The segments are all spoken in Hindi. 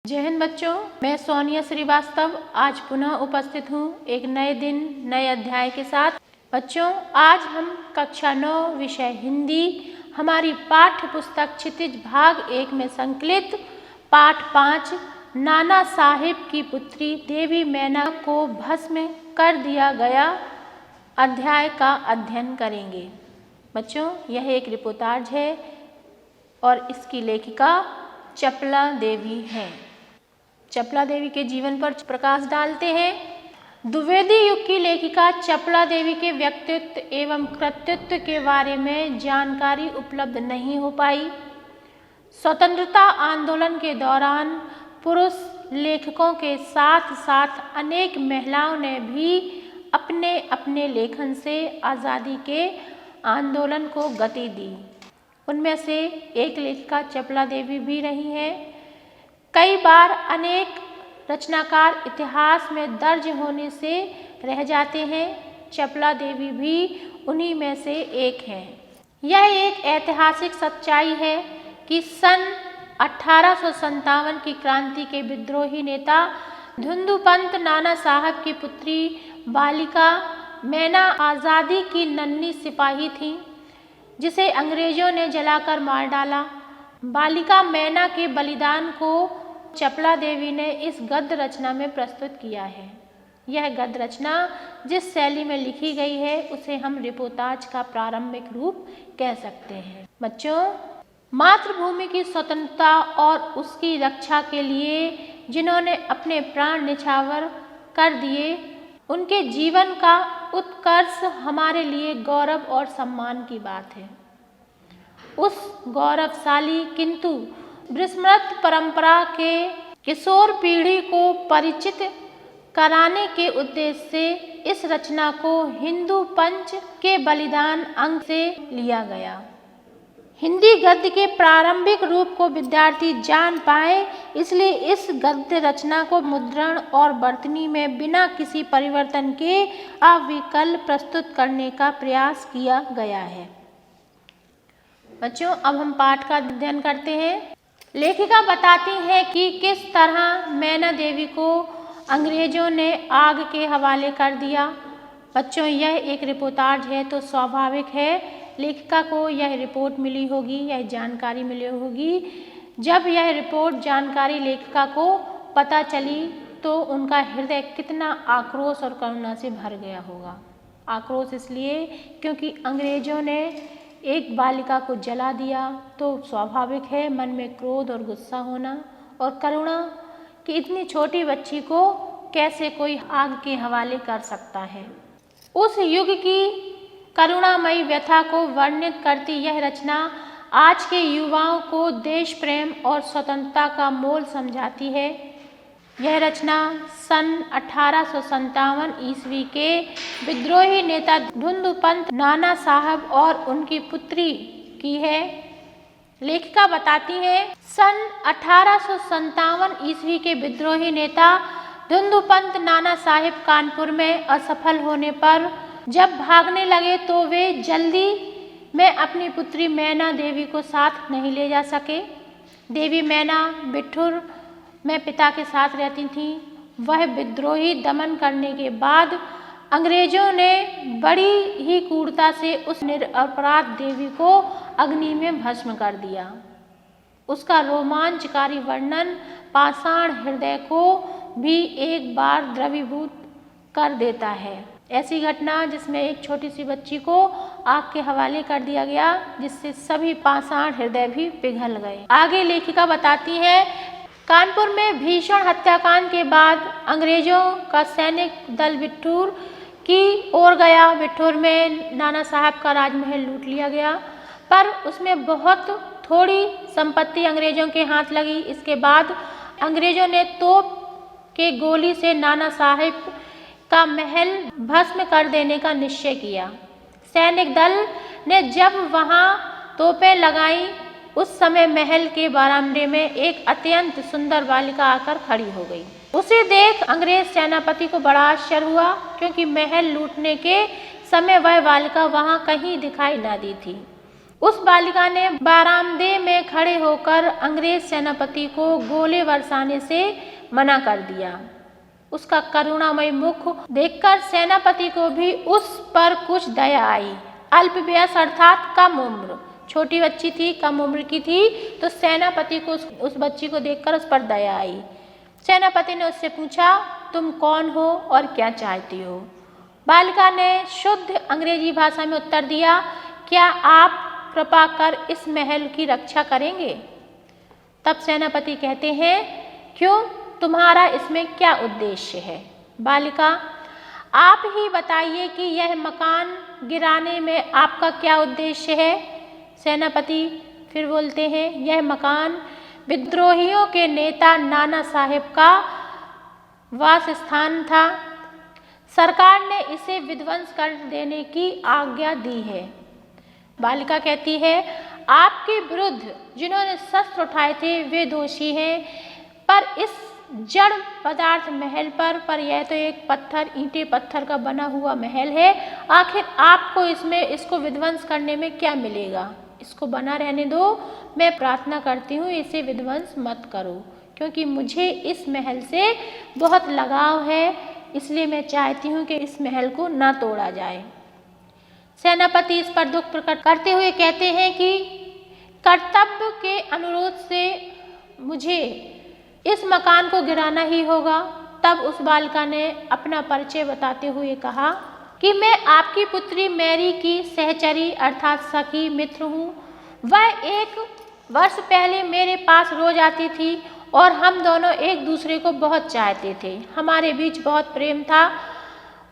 जय हिंद बच्चों, मैं सोनिया श्रीवास्तव आज पुनः उपस्थित हूँ एक नए दिन नए अध्याय के साथ। बच्चों, आज हम कक्षा 9 विषय हिंदी हमारी पाठ्य पुस्तक क्षितिज भाग 1 में संकलित पाठ 5 नाना साहिब की पुत्री देवी मैना को भस्म कर दिया गया अध्याय का अध्ययन करेंगे। बच्चों, यह एक रिपोर्टाज है और इसकी लेखिका चपला देवी हैं। चपला देवी के जीवन पर प्रकाश डालते हैं। द्विवेदी युग की लेखिका चपला देवी के व्यक्तित्व एवं कृतित्व के बारे में जानकारी उपलब्ध नहीं हो पाई। स्वतंत्रता आंदोलन के दौरान पुरुष लेखकों के साथ साथ अनेक महिलाओं ने भी अपने अपने लेखन से आज़ादी के आंदोलन को गति दी। उनमें से एक लेखिका चपला देवी भी रही हैं। कई बार अनेक रचनाकार इतिहास में दर्ज होने से रह जाते हैं। चपला देवी भी उन्हीं में से एक हैं। यह एक ऐतिहासिक सच्चाई है कि सन 1857 की क्रांति के विद्रोही नेता धुंधुपंत नाना साहब की पुत्री बालिका मैना आज़ादी की नन्ही सिपाही थी जिसे अंग्रेजों ने जलाकर मार डाला। बालिका मैना के बलिदान को चपला देवी ने इस गद्य रचना में प्रस्तुत किया है। यह गद्य रचना जिस शैली में लिखी गई है उसे हम रिपोर्टाज का प्रारंभिक रूप कह सकते हैं। बच्चों, मातृभूमि की स्वतंत्रता और उसकी रक्षा के लिए जिन्होंने अपने प्राण न्यौछावर कर दिए, उनके जीवन का उत्कर्ष हमारे लिए गौरव और सम्मान की बात है। उस गौरवशाली किंतु विस्मृत परंपरा के किशोर पीढ़ी को परिचित कराने के उद्देश्य से इस रचना को हिंदू पंच के बलिदान अंग से लिया गया। हिंदी गद्य के प्रारंभिक रूप को विद्यार्थी जान पाए, इसलिए इस गद्य रचना को मुद्रण और वर्तनी में बिना किसी परिवर्तन के अविकल प्रस्तुत करने का प्रयास किया गया है। बच्चों, अब हम पाठ का अध्ययन करते हैं। लेखिका बताती है कि किस तरह मैना देवी को अंग्रेजों ने आग के हवाले कर दिया। बच्चों, यह एक रिपोर्टाज है तो स्वाभाविक है लेखिका को यह रिपोर्ट मिली होगी, यह जानकारी मिली होगी। जब यह रिपोर्ट जानकारी लेखिका को पता चली तो उनका हृदय कितना आक्रोश और करुणा से भर गया होगा। आक्रोश इसलिए क्योंकि अंग्रेजों ने एक बालिका को जला दिया, तो स्वाभाविक है मन में क्रोध और गुस्सा होना, और करुणा कि इतनी छोटी बच्ची को कैसे कोई आग के हवाले कर सकता है। उस युग की करुणामयी व्यथा को वर्णित करती यह रचना आज के युवाओं को देश प्रेम और स्वतंत्रता का मोल समझाती है। यह रचना सन 1857 ईस्वी के विद्रोही नेता धुंधुपंत नाना साहब और उनकी पुत्री की है। लेखिका बताती है, सन 1857 ईस्वी के विद्रोही नेता धुंधुपंत नाना साहिब कानपुर में असफल होने पर जब भागने लगे तो वे जल्दी में अपनी पुत्री मैना देवी को साथ नहीं ले जा सके। देवी मैना बिठूर में पिता के साथ रहती थीं। वह विद्रोही दमन करने के बाद अंग्रेजों ने बड़ी ही क्रूरता से उस निरपराध देवी को अग्नि में भस्म कर दिया। उसका रोमांचकारी वर्णन पाषाण हृदय को भी एक बार द्रवीभूत कर देता है। ऐसी घटना जिसमें एक छोटी सी बच्ची को आग के हवाले कर दिया गया, जिससे सभी पाषाण हृदय भी पिघल गए। आगे लेखिका बताती है, कानपुर में भीषण हत्याकांड के बाद अंग्रेजों का सैनिक दल बिठूर की ओर गया। बिठूर में नाना साहब का राजमहल लूट लिया गया, पर उसमें बहुत थोड़ी संपत्ति अंग्रेजों के हाथ लगी। इसके बाद अंग्रेजों ने तोप के गोली से नाना साहब का महल भस्म कर देने का निश्चय किया। सैनिक दल ने जब वहां तोपें लगाई, उस समय महल के बरामदे में एक अत्यंत सुंदर बालिका आकर खड़ी हो गई। उसे देख अंग्रेज सेनापति को बड़ा आश्चर्य हुआ, क्योंकि महल लूटने के समय वह बालिका वहां कहीं दिखाई न दी थी। उस बालिका ने बरामदे में खड़े होकर अंग्रेज सेनापति को गोले बरसाने से मना कर दिया। उसका करुणामय मुख देखकर सेनापति को भी उस पर कुछ दया आई। अल्प वयस अर्थात कम उम्र, छोटी बच्ची थी, कम उम्र की थी, तो सेनापति को उस बच्ची को देखकर उस पर दया आई। सेनापति ने उससे पूछा, तुम कौन हो और क्या चाहती हो? बालिका ने शुद्ध अंग्रेजी भाषा में उत्तर दिया, क्या आप कृपा कर इस महल की रक्षा करेंगे? तब सेनापति कहते हैं, क्यों, तुम्हारा इसमें क्या उद्देश्य है? बालिका, आप ही बताइए कि यह मकान गिराने में आपका क्या उद्देश्य है? सेनापति फिर बोलते हैं, यह मकान विद्रोहियों के नेता नाना साहेब का वास स्थान था। सरकार ने इसे विध्वंस कर देने की आज्ञा दी है। बालिका कहती है, आपके विरुद्ध जिन्होंने शस्त्र उठाए थे वे दोषी हैं, पर इस जड़ पदार्थ महल पर यह तो एक पत्थर, ईंटे पत्थर का बना हुआ महल है। आखिर आपको इसको विध्वंस करने में क्या मिलेगा? इसको बना रहने दो। मैं प्रार्थना करती हूँ इसे विध्वंस मत करो, क्योंकि मुझे इस महल से बहुत लगाव है, इसलिए मैं चाहती हूँ कि इस महल को ना तोड़ा जाए। सेनापति इस पर दुख प्रकट करते हुए कहते हैं कि कर्तव्य के अनुरोध से मुझे इस मकान को गिराना ही होगा। तब उस बालिका ने अपना परिचय बताते हुए कहा कि मैं आपकी पुत्री मैरी की सहचरी अर्थात सखी मित्र हूँ। वह 1 वर्ष पहले मेरे पास रोज आती थी और हम दोनों एक दूसरे को बहुत चाहते थे। हमारे बीच बहुत प्रेम था।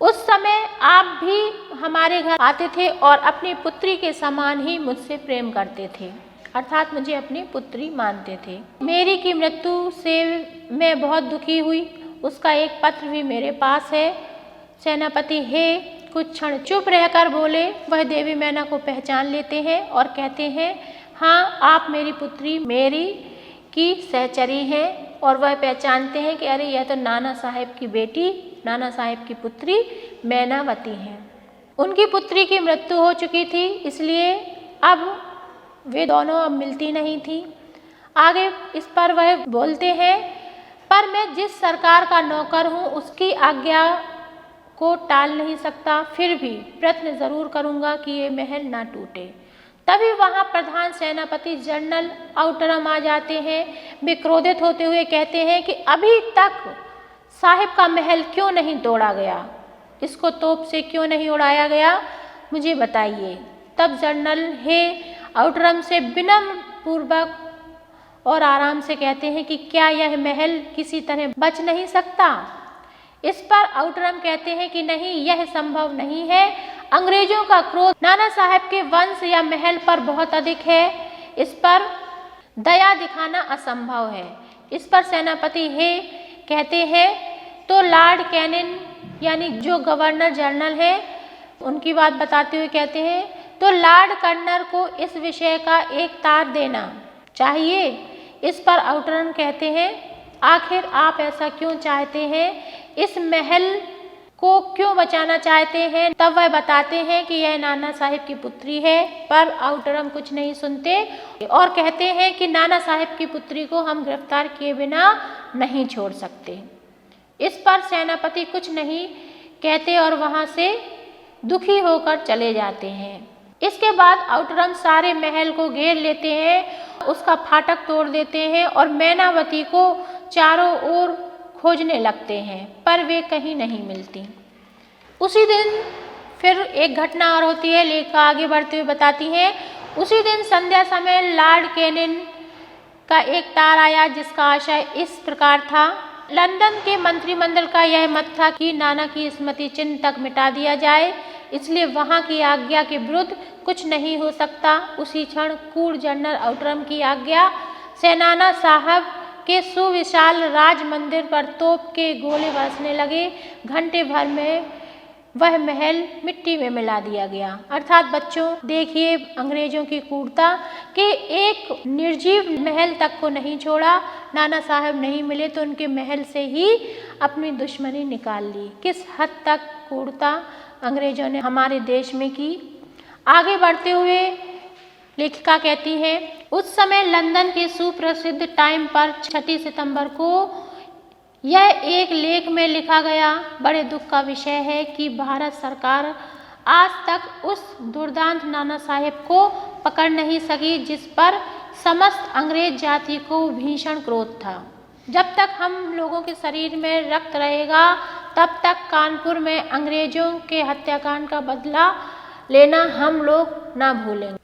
उस समय आप भी हमारे घर आते थे और अपनी पुत्री के समान ही मुझसे प्रेम करते थे, अर्थात मुझे अपनी पुत्री मानते थे। मेरी की मृत्यु से मैं बहुत दुखी हुई। उसका एक पत्र भी मेरे पास है। सेनापति हे कुछ क्षण चुप रहकर बोले। वह देवी मैना को पहचान लेते हैं और कहते हैं, हाँ, आप मेरी पुत्री मेरी की सहचरी हैं। और वह पहचानते हैं कि अरे यह तो नाना साहेब की बेटी, नाना साहेब की पुत्री मैनावती हैं। उनकी पुत्री की मृत्यु हो चुकी थी, इसलिए अब वे दोनों अब मिलती नहीं थी। आगे इस पर वह बोलते हैं, पर मैं जिस सरकार का नौकर हूँ उसकी आज्ञा को टाल नहीं सकता, फिर भी प्रयत्न जरूर करूँगा कि ये महल ना टूटे। तभी वहाँ प्रधान सेनापति जनरल आउटरम आ जाते हैं। वे क्रोधित होते हुए कहते हैं कि अभी तक साहिब का महल क्यों नहीं तोड़ा गया, इसको तोप से क्यों नहीं उड़ाया गया, मुझे बताइए। तब जनरल हे आउटरम से विनम्र पूर्वक और आराम से कहते हैं कि क्या यह महल किसी तरह बच नहीं सकता? इस पर आउटरम कहते हैं कि नहीं, यह संभव नहीं है। अंग्रेजों का क्रोध नाना साहेब के वंश या महल पर बहुत अधिक है। इस पर दया दिखाना असंभव है। इस पर सेनापति हे कहते हैं, तो लॉर्ड कैनिन यानी जो गवर्नर जनरल है उनकी बात बताते हुए कहते हैं, तो लॉर्ड कर्नल को इस विषय का एक तार देना चाहिए। इस पर आउटरम कहते हैं, आखिर आप ऐसा क्यों चाहते हैं, इस महल को क्यों बचाना चाहते हैं? तब वह बताते हैं कि यह नाना साहिब की पुत्री है। पर आउटरम कुछ नहीं सुनते और कहते हैं कि नाना साहिब की पुत्री को हम गिरफ्तार किए बिना नहीं छोड़ सकते। इस पर सेनापति कुछ नहीं कहते और वहां से दुखी होकर चले जाते हैं। इसके बाद आउटरम सारे महल को घेर लेते हैं, उसका फाटक तोड़ देते हैं और मैनावती को चारों ओर खोजने लगते हैं, पर वे कहीं नहीं मिलती। उसी दिन फिर एक घटना और होती है, लेखा आगे बढ़ते हुए बताती हैं। उसी दिन संध्या समय लॉर्ड कैनिन का एक तार आया जिसका आशय इस प्रकार था। लंदन के मंत्रिमंडल का यह मत था कि नाना की स्मृति चिन्ह तक मिटा दिया जाए, इसलिए वहां की आज्ञा के विरुद्ध कुछ नहीं हो सकता। उसी क्षण कूड़ जनरल आउटरम की आज्ञा से नाना साहब के सुविशाल राज मंदिर पर तोप के गोले बरसने लगे। घंटे भर में वह महल मिट्टी में मिला दिया गया। अर्थात बच्चों देखिए अंग्रेजों की क्रूरता कि एक निर्जीव महल तक को नहीं छोड़ा। नाना साहब नहीं मिले तो उनके महल से ही अपनी दुश्मनी निकाल ली। किस हद तक क्रूरता अंग्रेजों ने हमारे देश में की। आगे बढ़ते हुए लेखिका कहती हैं, उस समय लंदन के सुप्रसिद्ध टाइम पर 6 सितंबर को यह एक लेख में लिखा गया। बड़े दुख का विषय है कि भारत सरकार आज तक उस दुर्दांत नाना साहेब को पकड़ नहीं सकी जिस पर समस्त अंग्रेज जाति को भीषण क्रोध था। जब तक हम लोगों के शरीर में रक्त रहेगा तब तक कानपुर में अंग्रेजों के हत्याकांड का बदला लेना हम लोग ना भूलेंगे।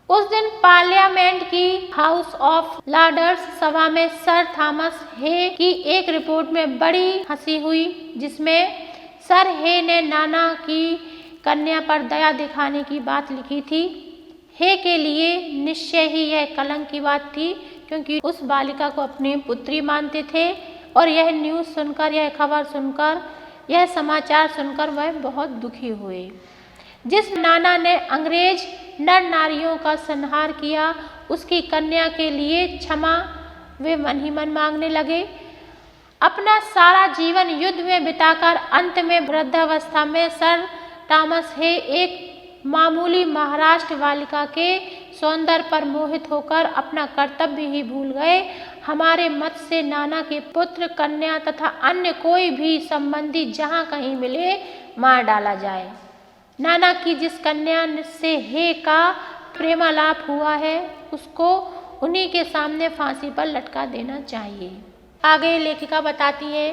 उस दिन पार्लियामेंट की हाउस ऑफ लॉर्ड्स सभा में सर थॉमस हे की एक रिपोर्ट में बड़ी हंसी हुई, जिसमें सर हे ने नाना की कन्या पर दया दिखाने की बात लिखी थी। हे के लिए निश्चय ही यह कलंक की बात थी, क्योंकि उस बालिका को अपनी पुत्री मानते थे और यह न्यूज़ सुनकर, यह खबर सुनकर, यह समाचार सुनकर वह बहुत दुखी हुए। जिस नाना ने अंग्रेज नर नारियों का संहार किया, उसकी कन्या के लिए क्षमा वे मन ही मन मांगने लगे। अपना सारा जीवन युद्ध में बिताकर अंत में वृद्धावस्था में सर थॉमस हे एक मामूली महाराष्ट्र बालिका के सौंदर्य पर मोहित होकर अपना कर्तव्य ही भूल गए। हमारे मत से नाना के पुत्र, कन्या तथा अन्य कोई भी संबंधी जहाँ कहीं मिले मार डाला जाए। नाना की जिस कन्या से हे का प्रेमालाप हुआ है उसको उन्हीं के सामने फांसी पर लटका देना चाहिए। आगे लेखिका बताती है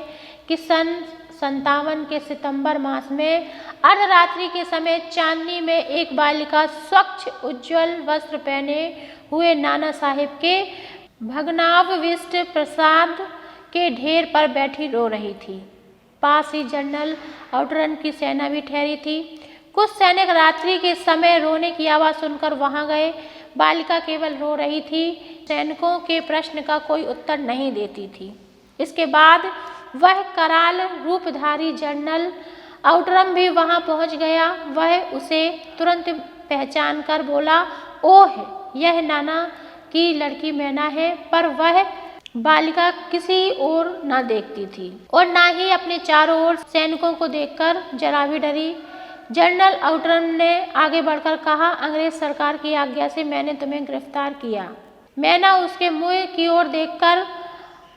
कि सन 57 के सितंबर मास में अर्धरात्रि के समय चांदनी में एक बालिका स्वच्छ उज्ज्वल वस्त्र पहने हुए नाना साहेब के भग्नावशिष्ट प्रसाद के ढेर पर बैठी रो रही थी। पास ही जनरल आउटरन की सेना भी ठहरी थी। कुछ सैनिक रात्रि के समय रोने की आवाज़ सुनकर वहां गए। बालिका केवल रो रही थी, सैनिकों के प्रश्न का कोई उत्तर नहीं देती थी। इसके बाद वह कराल रूपधारी जनरल आउटरम भी वहां पहुंच गया। वह उसे तुरंत पहचान कर बोला, ओह, यह नाना की लड़की मैना है। पर वह बालिका किसी ओर न देखती थी और ना ही अपने चारों ओर सैनिकों को देखकर जरा भी डरी। जनरल आउटरम ने आगे बढ़कर कहा, अंग्रेज सरकार की आज्ञा से मैंने तुम्हें गिरफ्तार किया। मैना उसके मुंह की ओर देखकर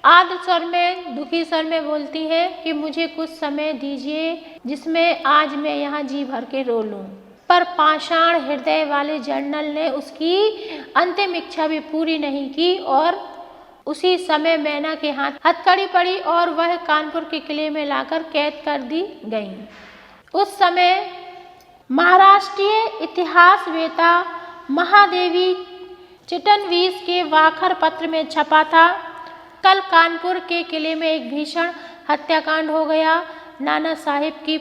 आर्द्र स्वर में, दुखी स्वर में बोलती है कि मुझे कुछ समय दीजिए जिसमें आज मैं यहाँ जी भर के रो लूँ। पर पाषाण हृदय वाले जनरल ने उसकी अंतिम इच्छा भी पूरी नहीं की और उसी समय मैना के हाथ हथकड़ी पड़ी और वह कानपुर के किले में लाकर कैद कर दी गई। उस समय महाराष्ट्रीय इतिहासवेता महादेवी चिटनवीस के वाखर पत्र में छपा था, कल कानपुर के किले में एक भीषण हत्याकांड हो गया। नाना साहिब की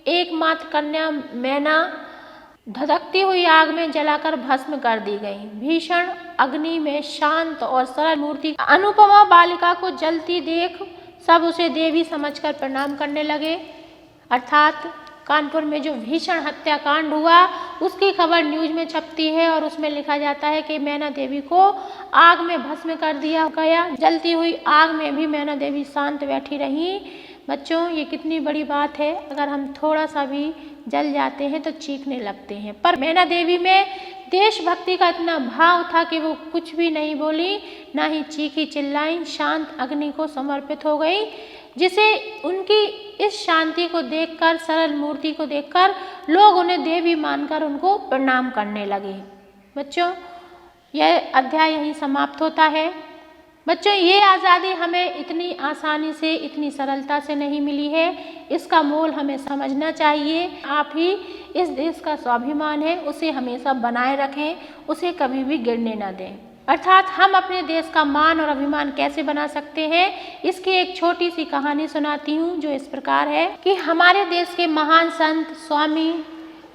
एकमात्र कन्या मैना धधकती हुई आग में जलाकर भस्म कर दी गई। भीषण अग्नि में शांत और सरल मूर्ति अनुपमा बालिका को जलती देख सब उसे देवी समझकर प्रणाम करने लगे। अर्थात कानपुर में जो भीषण हत्याकांड हुआ उसकी खबर न्यूज में छपती है और उसमें लिखा जाता है कि मैना देवी को आग में भस्म कर दिया गया। जलती हुई आग में भी मैना देवी शांत बैठी रही। बच्चों, ये कितनी बड़ी बात है। अगर हम थोड़ा सा भी जल जाते हैं तो चीखने लगते हैं, पर मैना देवी में देशभक्ति का इतना भाव था कि वो कुछ भी नहीं बोली, ना ही चीखी चिल्लाई, शांत अग्नि को समर्पित हो गई, जिसे उनकी इस शांति को देखकर, सरल मूर्ति को देखकर लोग उन्हें देवी मानकर उनको प्रणाम करने लगे। बच्चों, यह अध्याय यहीं समाप्त होता है। बच्चों, ये आज़ादी हमें इतनी आसानी से, इतनी सरलता से नहीं मिली है। इसका मोल हमें समझना चाहिए। आप ही इस देश का स्वाभिमान है, उसे हमेशा बनाए रखें, उसे कभी भी गिरने ना दें। अर्थात हम अपने देश का मान और अभिमान कैसे बना सकते हैं, इसकी एक छोटी सी कहानी सुनाती हूँ, जो इस प्रकार है कि हमारे देश के महान संत स्वामी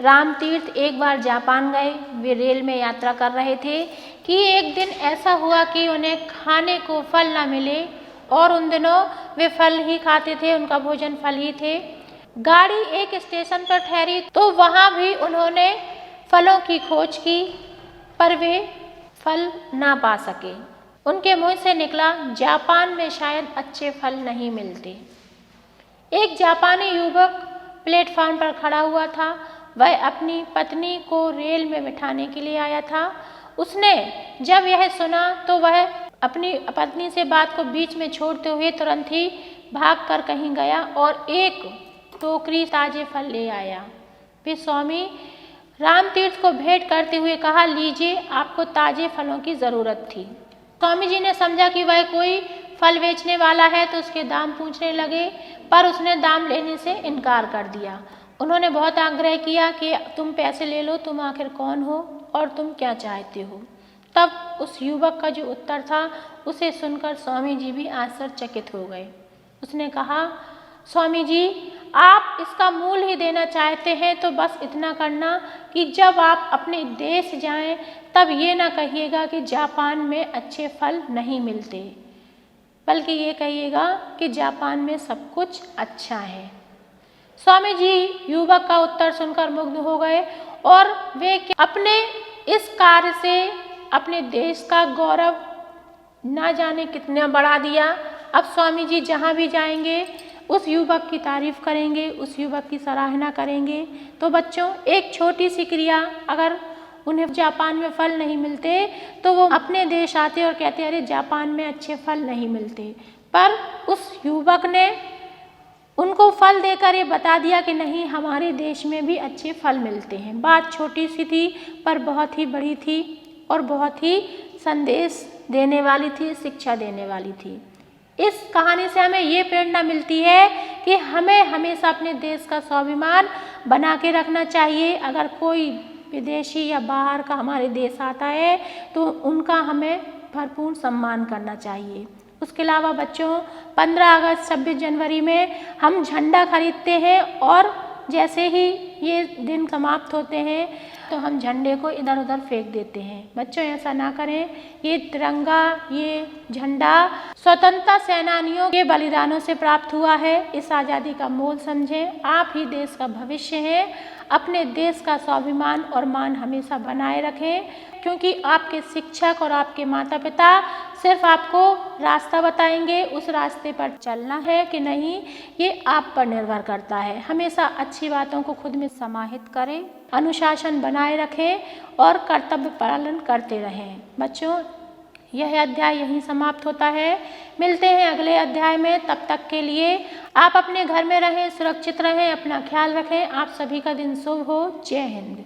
रामतीर्थ एक बार जापान गए। वे रेल में यात्रा कर रहे थे कि एक दिन ऐसा हुआ कि उन्हें खाने को फल न मिले, और उन दिनों वे फल ही खाते थे, उनका भोजन फल ही थे। गाड़ी एक स्टेशन पर ठहरी तो वहाँ भी उन्होंने फलों की खोज की, पर वे फल ना पा सके। उनके मुंह से निकला, जापान में शायद अच्छे फल नहीं मिलते। एक जापानी युवक प्लेटफार्म पर खड़ा हुआ था। वह अपनी पत्नी को रेल में बिठाने के लिए आया था। उसने जब यह सुना तो वह अपनी पत्नी से बात को बीच में छोड़ते हुए तुरंत ही भाग कर कहीं गया और एक टोकरी ताजे फल ले आया। फिर स्वामी रामतीर्थ को भेंट करते हुए कहा, लीजिए, आपको ताजे फलों की ज़रूरत थी। स्वामी जी ने समझा कि वह कोई फल बेचने वाला है तो उसके दाम पूछने लगे, पर उसने दाम लेने से इनकार कर दिया। उन्होंने बहुत आग्रह किया कि तुम पैसे ले लो, तुम आखिर कौन हो और तुम क्या चाहते हो। तब उस युवक का जो उत्तर था उसे सुनकर स्वामी जी भी आश्चर्यचकित हो गए। उसने कहा, स्वामी जी, आप इसका मूल ही देना चाहते हैं तो बस इतना करना कि जब आप अपने देश जाएं तब ये ना कहिएगा कि जापान में अच्छे फल नहीं मिलते, बल्कि ये कहिएगा कि जापान में सब कुछ अच्छा है। स्वामी जी युवक का उत्तर सुनकर मुग्ध हो गए और वे अपने इस कार्य से अपने देश का गौरव ना जाने कितना बढ़ा दिया। अब स्वामी जी जहाँ भी जाएंगे उस युवक की तारीफ करेंगे, उस युवक की सराहना करेंगे। तो बच्चों, एक छोटी सी क्रिया, अगर उन्हें जापान में फल नहीं मिलते तो वो अपने देश आते और कहते, अरे जापान में अच्छे फल नहीं मिलते, पर उस युवक ने उनको फल देकर ये बता दिया कि नहीं, हमारे देश में भी अच्छे फल मिलते हैं। बात छोटी सी थी पर बहुत ही बड़ी थी और बहुत ही संदेश देने वाली थी, शिक्षा देने वाली थी। इस कहानी से हमें ये प्रेरणा मिलती है कि हमें हमेशा अपने देश का स्वाभिमान बना के रखना चाहिए। अगर कोई विदेशी या बाहर का हमारे देश आता है तो उनका हमें भरपूर सम्मान करना चाहिए। उसके अलावा बच्चों, 15 अगस्त 26 जनवरी में हम झंडा खरीदते हैं और जैसे ही ये दिन समाप्त होते हैं तो हम झंडे को इधर उधर फेंक देते हैं। बच्चों, ऐसा ना करें। ये तिरंगा, ये झंडा स्वतंत्रता सेनानियों के बलिदानों से प्राप्त हुआ है। इस आज़ादी का मोल समझें। आप ही देश का भविष्य हैं। अपने देश का स्वाभिमान और मान हमेशा बनाए रखें, क्योंकि आपके शिक्षक और आपके माता पिता सिर्फ आपको रास्ता बताएंगे। उस रास्ते पर चलना है कि नहीं, ये आप पर निर्भर करता है। हमेशा अच्छी बातों को खुद में समाहित करें, अनुशासन बनाए रखें और कर्तव्य पालन करते रहें। बच्चों, यह अध्याय यहीं समाप्त होता है। मिलते हैं अगले अध्याय में। तब तक के लिए आप अपने घर में रहें, सुरक्षित रहें, अपना ख्याल रखें। आप सभी का दिन शुभ हो। जय हिंद।